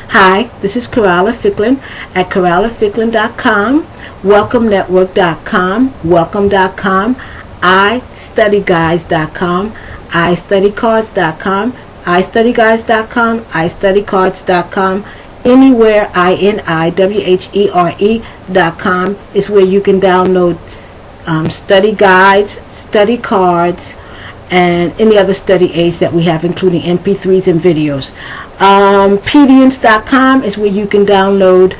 Hi, this is Coralla Ficklin at CorallaFicklin.com, WelcomeNetwork.com, Welcome.com, iStudyGuides.com, iStudyCards.com, iStudyGuides.com, iStudyCards.com. Anywhere, INIWHERE.com is where you can download study guides, study cards, and any other study aids that we have, including MP3s and videos. Pedians.com is where you can download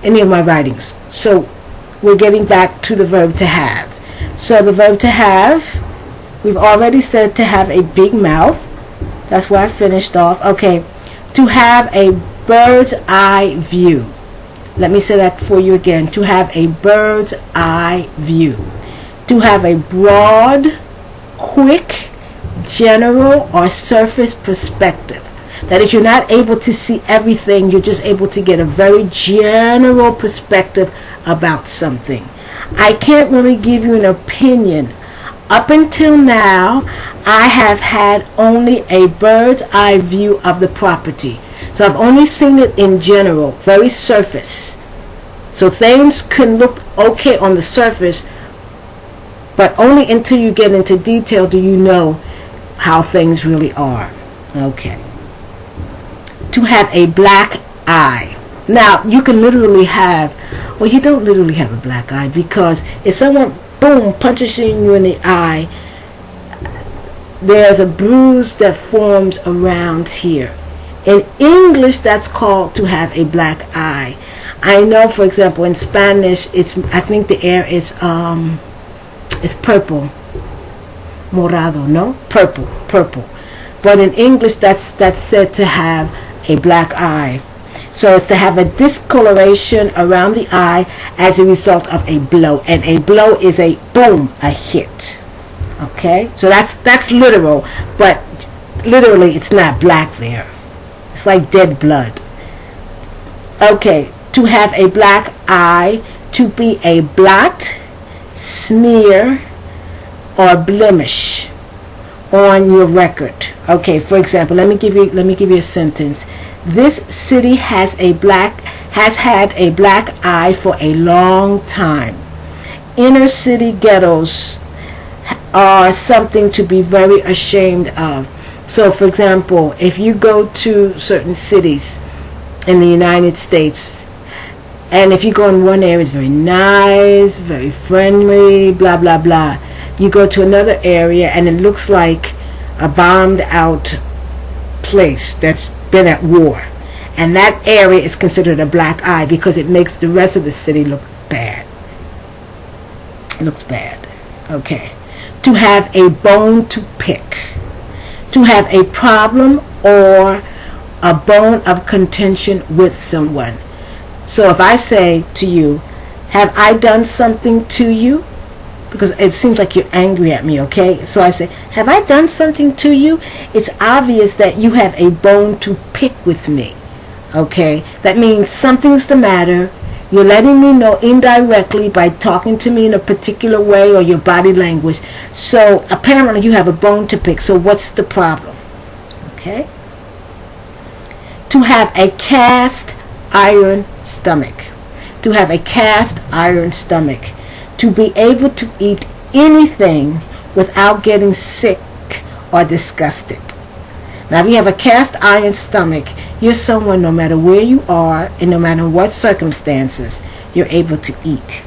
any of my writings. So we're getting back to the verb to have. So the verb to have, we've already said to have a big mouth. That's where I finished off. Okay, to have a bird's eye view. Let me say that for you again. To have a bird's eye view. To have a broad, quick, general, or surface perspective. That is, you're not able to see everything. You're just able to get a very general perspective about something. I can't really give you an opinion. Up until now, I have had only a bird's eye view of the property. So I've only seen it in general, very surface. So things can look okay on the surface, but only until you get into detail do you know how things really are. Okay. To have a black eye. Now, you can literally have, well, you don't literally have a black eye, because if someone, boom, punches you in the eye, there's a bruise that forms around here. In English, that's called to have a black eye. I know, for example, in Spanish, I think the air is purple. Morado, no? Purple. But in English, that's said to have a black eye. So it's to have a discoloration around the eye as a result of a blow. And a blow is a boom, a hit. Okay? So that's literal, but literally it's not black there. It's like dead blood. Okay, to have a black eye, to be a blot, smear, or blemish on your record. Okay, for example, let me give you a sentence. This city has had a black eye for a long time. Inner city ghettos are something to be very ashamed of. So, for example, if you go to certain cities in the United States, and if you go in one area, it's very nice, very friendly, blah, blah, blah. You go to another area, and it looks like a bombed out place that's been at war. And that area is considered a black eye because it makes the rest of the city look bad. It looks bad. Okay. To have a bone to pick. To have a problem or a bone of contention with someone. So if I say to you, have I done something to you? Because it seems like you're angry at me, okay? So I say, have I done something to you? It's obvious that you have a bone to pick with me, okay? That means something's the matter. You're letting me know indirectly by talking to me in a particular way or your body language. So apparently you have a bone to pick. So what's the problem? Okay? To have a cast iron stomach. To have a cast iron stomach. To be able to eat anything without getting sick or disgusted. Now, if you have a cast iron stomach, you're someone, no matter where you are and no matter what circumstances, you're able to eat.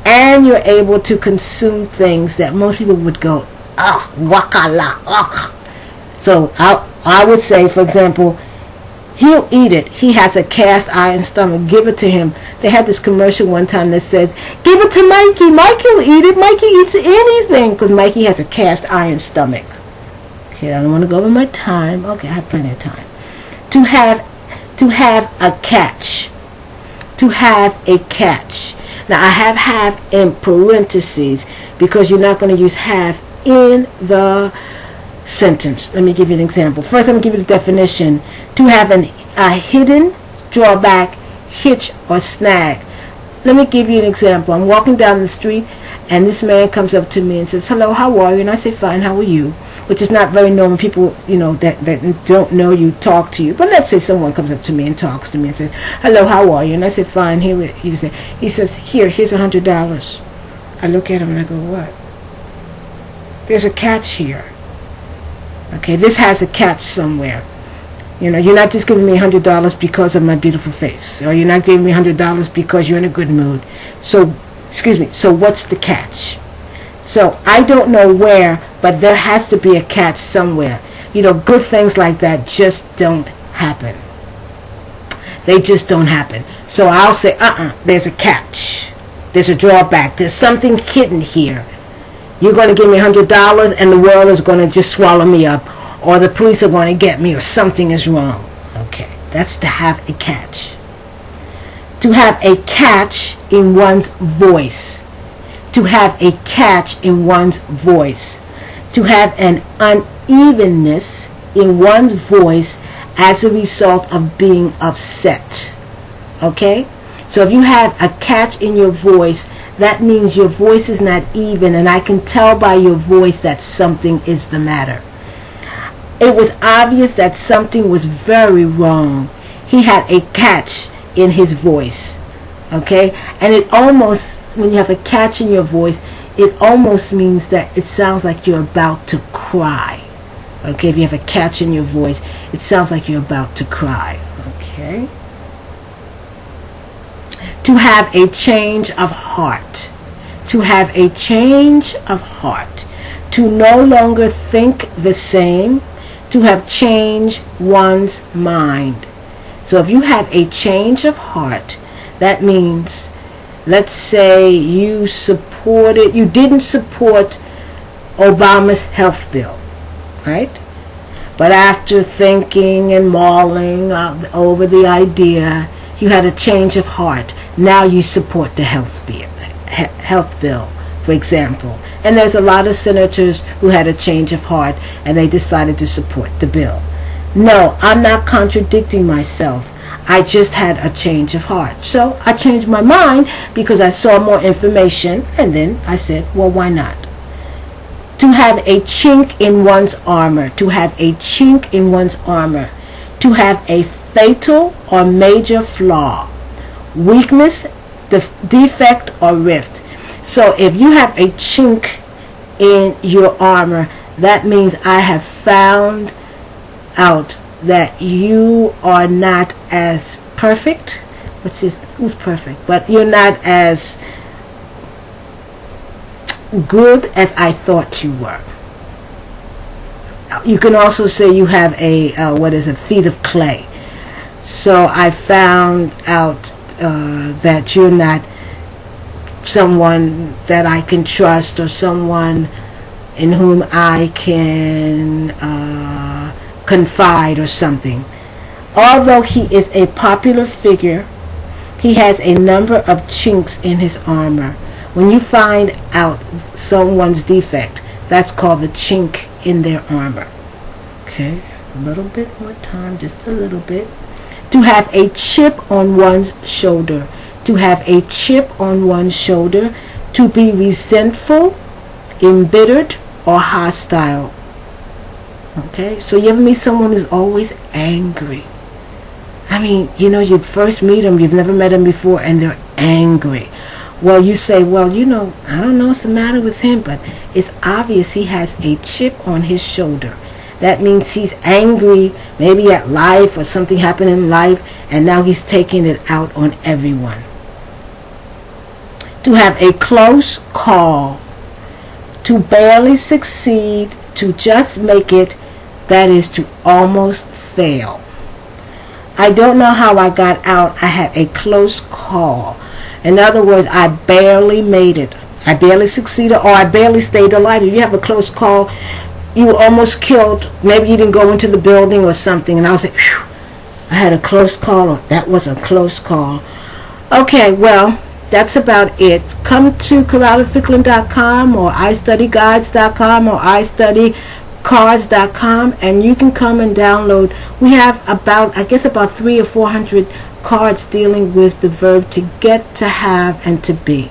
And you're able to consume things that most people would go, ugh, wakala, ugh. So I would say, for example, he'll eat it. He has a cast iron stomach. Give it to him. They had this commercial one time that says, give it to Mikey. Mikey will eat it. Mikey eats anything because Mikey has a cast iron stomach. Okay, I don't want to go over my time. Okay, I have plenty of time. To have a catch. To have a catch. Now, I have in parentheses because you're not going to use have in the sentence. Let me give you an example. First, I'm going to give you the definition. To have a hidden drawback, hitch, or snag. Let me give you an example. I'm walking down the street, and this man comes up to me and says, hello, how are you? And I say, fine, how are you? which is not very normal. People, you know, that don't know you talk to you. But let's say someone comes up to me and talks to me and says, "Hello, how are you?" And I say, "Fine." He says, "Here's $100." I look at him and I go, "What?" There's a catch here. Okay, this has a catch somewhere. You know, you're not just giving me $100 because of my beautiful face, or you're not giving me $100 because you're in a good mood. So, excuse me. So what's the catch? So I don't know where, but there has to be a catch somewhere. You know, good things like that just don't happen. They just don't happen. So I'll say, there's a catch. There's a drawback. There's something hidden here. You're going to give me $100 and the world is going to just swallow me up, or the police are going to get me, or something is wrong. Okay, that's to have a catch. To have a catch in one's voice. To have a catch in one's voice. To have an unevenness in one's voice as a result of being upset. Okay? So if you have a catch in your voice, that means your voice is not even, and I can tell by your voice that something is the matter. It was obvious that something was very wrong. He had a catch in his voice. Okay? And it almost, when you have a catch in your voice, it almost means that it sounds like you're about to cry. Okay? If you have a catch in your voice, it sounds like you're about to cry. Okay? To have a change of heart. To have a change of heart. To no longer think the same. To have changed one's mind. So if you have a change of heart, that means, let's say you didn't support Obama's health bill, right? But after thinking and mulling over the idea, you had a change of heart. Now you support the health bill, for example. And there's a lot of senators who had a change of heart and they decided to support the bill. No, I'm not contradicting myself. I just had a change of heart. So I changed my mind because I saw more information, and then I said, well, why not? To have a chink in one's armor. To have a chink in one's armor. To have a fatal or major flaw. Weakness, defect, or rift. So if you have a chink in your armor, that means I have found out that you are not as perfect, which is, who's perfect? But you're not as good as I thought you were. You can also say you have a, feet of clay. So I found out that you're not someone that I can trust, or someone in whom I can confide or something. Although he is a popular figure, he has a number of chinks in his armor. When you find out someone's defect, that's called the chink in their armor. Okay, a little bit more time, just a little bit. To have a chip on one's shoulder. To have a chip on one's shoulder. To be resentful, embittered, or hostile. Okay, so you ever meet someone who's always angry? I mean, you know, you first meet them, you've never met them before, and they're angry. Well, you say, well, you know, I don't know what's the matter with him, but it's obvious he has a chip on his shoulder. That means he's angry, maybe at life, or something happened in life, and now he's taking it out on everyone. To have a close call. To barely succeed, to just make it, that is to almost fail. I don't know how I got out. I had a close call. In other words, I barely made it. I barely succeeded, or I barely stayed alive. If you have a close call, you were almost killed. Maybe you didn't go into the building or something, and I was like, phew, I had a close call, or that was a close call. Okay, well, that's about it. Come to CorralAFicklin.com or iStudyGuides.com or iStudyCards.com, and you can come and download. We have about 300 or 400 cards dealing with the verb to get, to have, and to be.